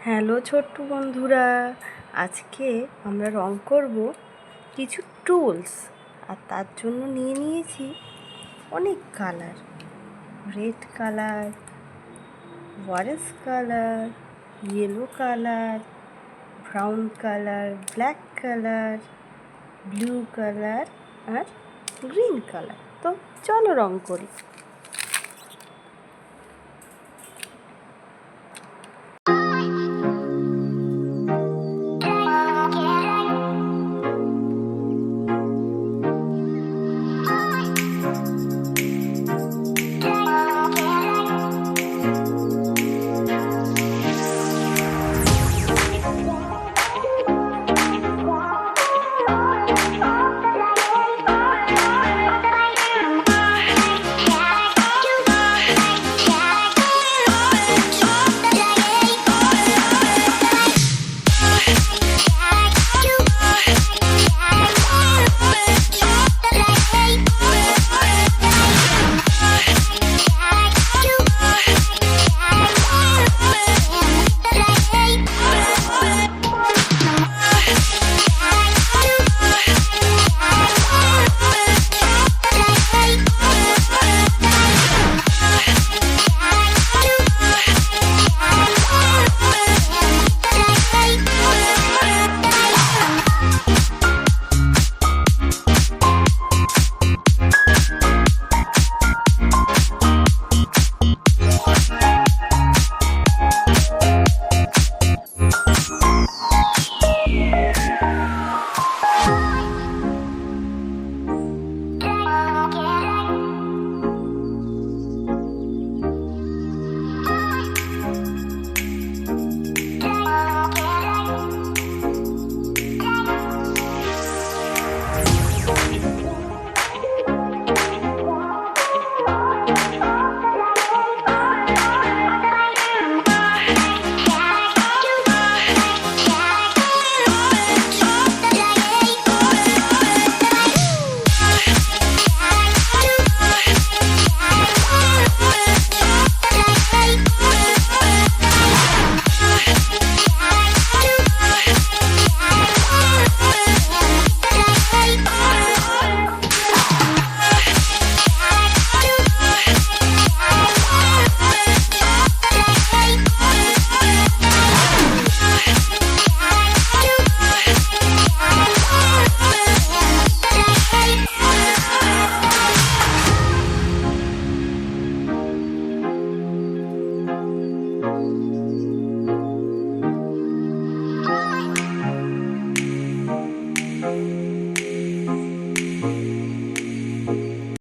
Hello ছোট্ট বন্ধুরা, আজকে আমরা রং করব কিছু টুলস। আর তার জন্য নিয়েছি অনেক colour, red colour, orange colour, yellow colour, brown colour, black colour, blue colour আর গ্রিন কালার। তো চলো রং করি।